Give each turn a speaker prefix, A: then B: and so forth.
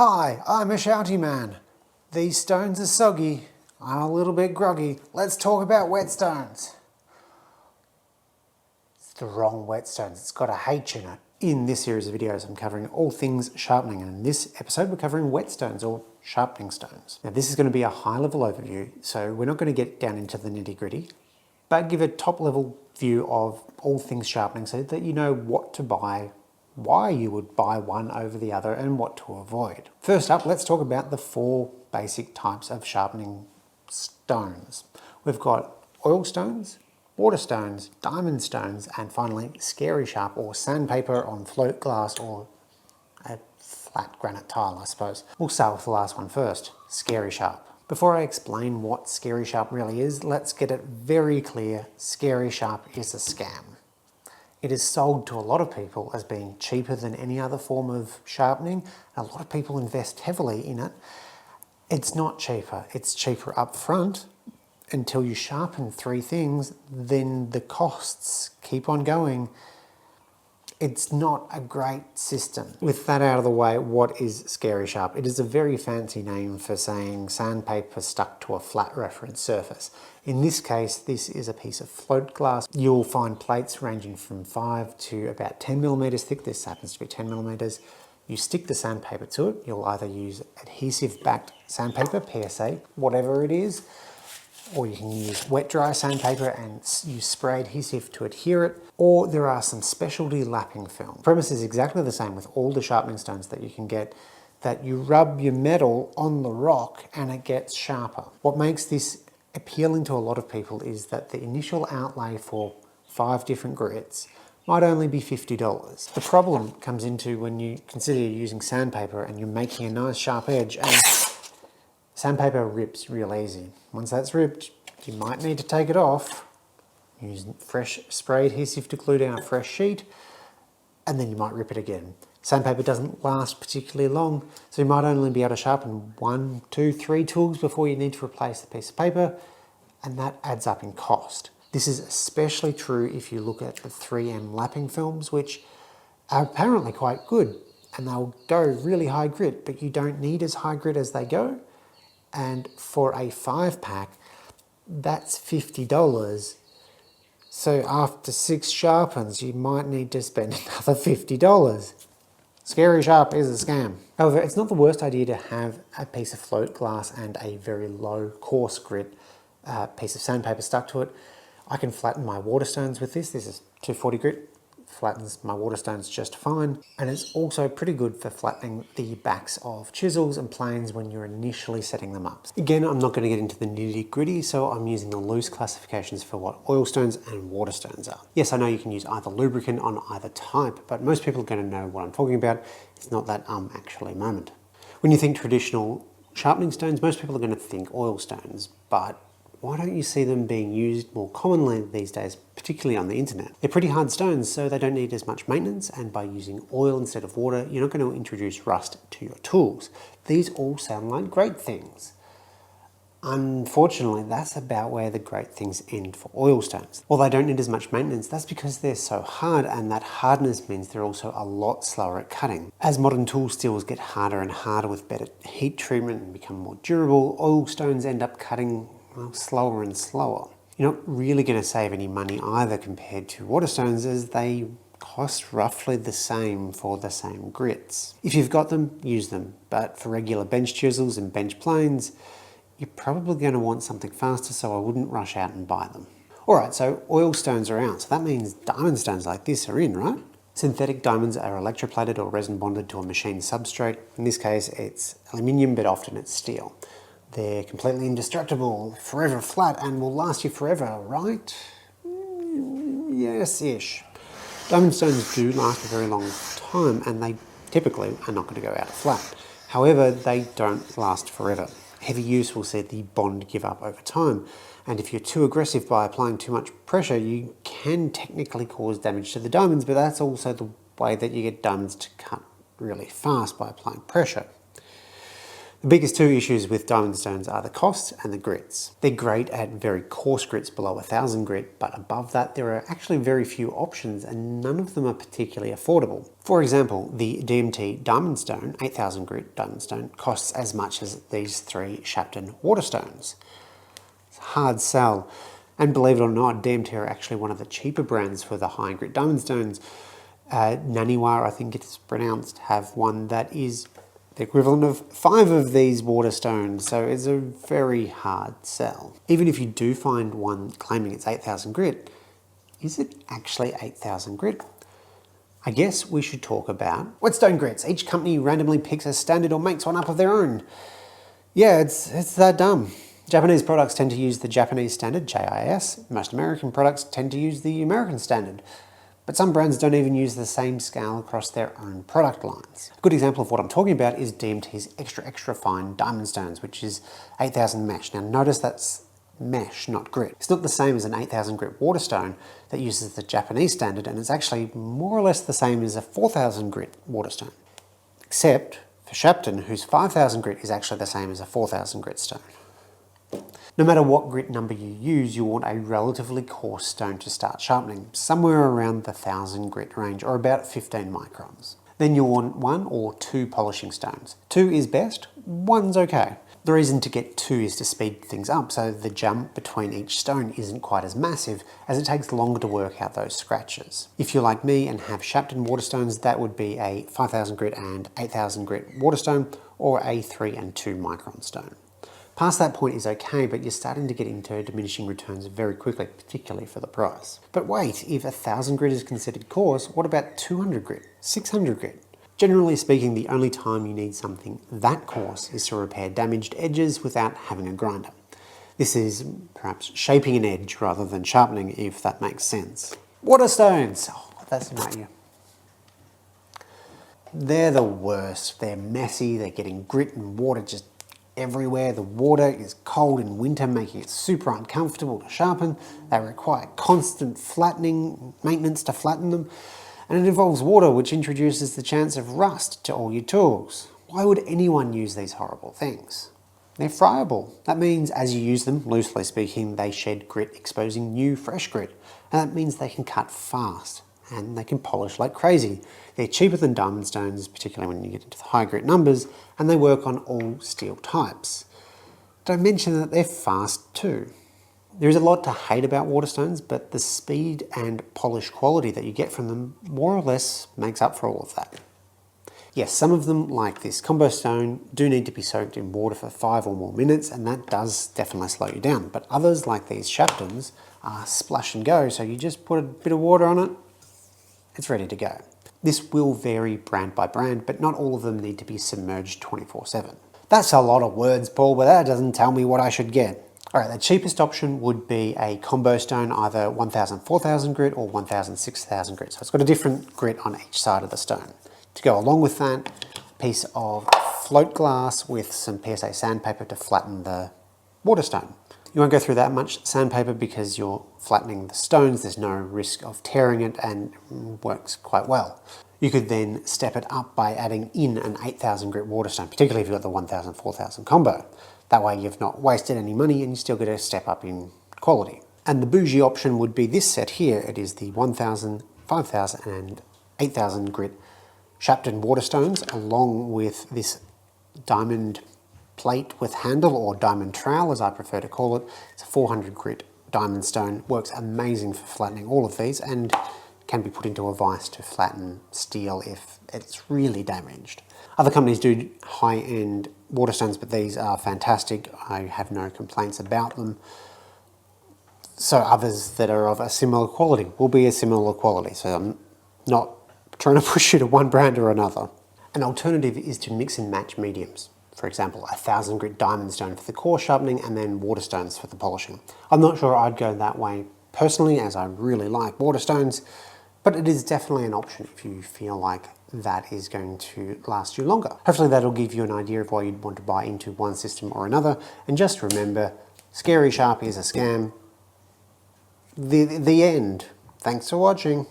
A: Hi, I'm a shouty man. These stones are soggy. I'm a little bit groggy. Let's talk about whetstones. It's the wrong whetstones. It's got a H in it. In this series of videos, I'm covering all things sharpening, and in this episode, we're covering whetstones or sharpening stones. Now, this is going to be a high-level overview, so we're not going to get down into the nitty-gritty, but give a top-level view of all things sharpening so that you know what to buy, why you would buy one over the other, and what to avoid. First up, let's talk about the four basic types of sharpening stones. We've got oilstones, waterstones, diamond stones, and finally ScarySharp or sandpaper on float glass or a flat granite tile, I suppose. We'll start with the last one first, ScarySharp. Before I explain what ScarySharp really is, let's get it very clear. ScarySharp is a scam. It is sold to a lot of people as being cheaper than any other form of sharpening. A lot of people invest heavily in it. It's not cheaper. It's cheaper up front until you sharpen three things, then the costs keep on going. It's not a great system. With that out of the way, what is ScarySharp? It is a very fancy name for saying sandpaper stuck to a flat reference surface. In this case, this is a piece of float glass. You'll find plates ranging from 5 to about 10 millimeters thick. This happens to be 10 millimeters. You stick the sandpaper to it. You'll either use adhesive-backed sandpaper, PSA, whatever it is, or you can use wet dry sandpaper and use spray adhesive to adhere it, or there are some specialty lapping film. The premise is exactly the same with all the sharpening stones that you can get, that you rub your metal on the rock and it gets sharper. What makes this appealing to a lot of people is that the initial outlay for 5 different grits might only be $50. The problem comes into when you consider using sandpaper and you're making a nice sharp edge, and sandpaper rips real easy. Once that's ripped, you might need to take it off, use fresh spray adhesive to glue down a fresh sheet, and then you might rip it again. Sandpaper doesn't last particularly long, so you might only be able to sharpen 1, 2, 3 tools before you need to replace the piece of paper, and that adds up in cost. This is especially true if you look at the 3M lapping films, which are apparently quite good, and they'll go really high grit, but you don't need as high grit as they go. And for a 5-pack, that's $50. So after 6 sharpens, you might need to spend another $50. ScarySharp is a scam. However, it's not the worst idea to have a piece of float glass and a very low coarse grit piece of sandpaper stuck to it. I can flatten my waterstones with this. This is 240 grit. Flattens my waterstones just fine, and it's also pretty good for flattening the backs of chisels and planes when you're initially setting them up. Again, I'm not going to get into the nitty gritty, so I'm using the loose classifications for what oilstones and waterstones are. Yes, I know you can use either lubricant on either type, but most people are going to know what I'm talking about. It's not that actually moment. When you think traditional sharpening stones, most people are going to think oilstones, but why don't you see them being used more commonly these days, particularly on the internet? They're pretty hard stones, so they don't need as much maintenance, and by using oil instead of water, you're not going to introduce rust to your tools. These all sound like great things. Unfortunately, that's about where the great things end for oilstones. While they don't need as much maintenance, that's because they're so hard, and that hardness means they're also a lot slower at cutting. As modern tool steels get harder and harder with better heat treatment and become more durable, oilstones end up cutting slower and slower. You're not really going to save any money either compared to waterstones, as they cost roughly the same for the same grits. If you've got them, use them, but for regular bench chisels and bench planes, you're probably going to want something faster, so I wouldn't rush out and buy them. Alright, so oilstones are out, so that means diamond stones like this are in, right? Synthetic diamonds are electroplated or resin bonded to a machine substrate. In this case, it's aluminium, but often it's steel. They're completely indestructible, forever flat, and will last you forever, right? Yes-ish. Diamond stones do last a very long time, and they typically are not going to go out flat. However, they don't last forever. Heavy use will see the bond give up over time, and if you're too aggressive by applying too much pressure, you can technically cause damage to the diamonds, but that's also the way that you get diamonds to cut really fast, by applying pressure. The biggest two issues with diamond stones are the cost and the grits. They're great at very coarse grits below 1000 grit, but above that there are actually very few options and none of them are particularly affordable. For example, the DMT diamond stone, 8000 grit diamond stone, costs as much as these three Shapton waterstones. It's a hard sell. And believe it or not, DMT are actually one of the cheaper brands for the high grit diamond stones. Naniwa, I think it's pronounced, have one that is the equivalent of 5 of these waterstones, so it's a very hard sell. Even if you do find one claiming it's 8000 grit, is it actually 8000 grit? I guess we should talk about whetstone grits. Each company randomly picks a standard or makes one up of their own. Yeah, it's that dumb. Japanese products tend to use the Japanese standard, JIS. Most American products tend to use the American standard. But some brands don't even use the same scale across their own product lines. A good example of what I'm talking about is DMT's extra fine diamond stones, which is 8000 mesh. Now notice that's mesh, not grit. It's not the same as an 8000 grit waterstone that uses the Japanese standard, and it's actually more or less the same as a 4000 grit waterstone. Except for Shapton, whose 5000 grit is actually the same as a 4000 grit stone. No matter what grit number you use, you want a relatively coarse stone to start sharpening, somewhere around the 1000 grit range, or about 15 microns. Then you'll want 1 or 2 polishing stones. 2 is best, 1's okay. The reason to get 2 is to speed things up, so the jump between each stone isn't quite as massive, as it takes longer to work out those scratches. If you're like me and have Shapton waterstones, that would be a 5000 grit and 8000 grit waterstone, or a 3 and 2 micron stone. Past that point is okay, but you're starting to get into diminishing returns very quickly, particularly for the price. But wait, if 1000 grit is considered coarse, what about 200 grit, 600 grit? Generally speaking, the only time you need something that coarse is to repair damaged edges without having a grinder. This is perhaps shaping an edge rather than sharpening, if that makes sense. Waterstones, that's not you. They're the worst. They're messy, they're getting grit and water just everywhere. The water is cold in winter, making it super uncomfortable to sharpen. They require constant flattening, maintenance to flatten them. And it involves water, which introduces the chance of rust to all your tools. Why would anyone use these horrible things? They're friable. That means as you use them, loosely speaking, they shed grit, exposing new, fresh grit. And that means they can cut fast and they can polish like crazy. They're cheaper than diamond stones, particularly when you get into the high grit numbers, and they work on all steel types. Don't mention that they're fast too. There is a lot to hate about waterstones, but the speed and polish quality that you get from them more or less makes up for all of that. Yes, some of them, like this combo stone, do need to be soaked in water for 5 or more minutes, and that does definitely slow you down. But others, like these Shaptons, are splash and go, so you just put a bit of water on it, it's ready to go. This will vary brand by brand, but not all of them need to be submerged 24/7. That's a lot of words, Paul, but that doesn't tell me what I should get. All right, the cheapest option would be a combo stone, either 1000 4000 grit or 1000 6000 grit. So it's got a different grit on each side of the stone. To go along with that, a piece of float glass with some PSA sandpaper to flatten the waterstone. You won't go through that much sandpaper because you're flattening the stones. There's no risk of tearing it and it works quite well. You could then step it up by adding in an 8000 grit waterstone, particularly if you've got the 1000 4000 combo. That way you've not wasted any money and you still get a step up in quality. And the bougie option would be this set here. It is the 1000, 5000 and 8000 grit Shapton waterstones, along with this diamond plate with handle, or diamond trowel as I prefer to call it. It's a 400 grit diamond stone, works amazing for flattening all of these and can be put into a vise to flatten steel if it's really damaged. Other companies do high-end waterstones, but these are fantastic. I have no complaints about them. So others that are of a similar quality will be a similar quality. So I'm not trying to push you to one brand or another. An alternative is to mix and match mediums. For example, 1000 grit diamond stone for the core sharpening and then waterstones for the polishing. I'm not sure I'd go that way personally, as I really like waterstones, but it is definitely an option if you feel like that is going to last you longer. Hopefully that'll give you an idea of why you'd want to buy into one system or another. And just remember, ScarySharp is a scam. The end. Thanks for watching.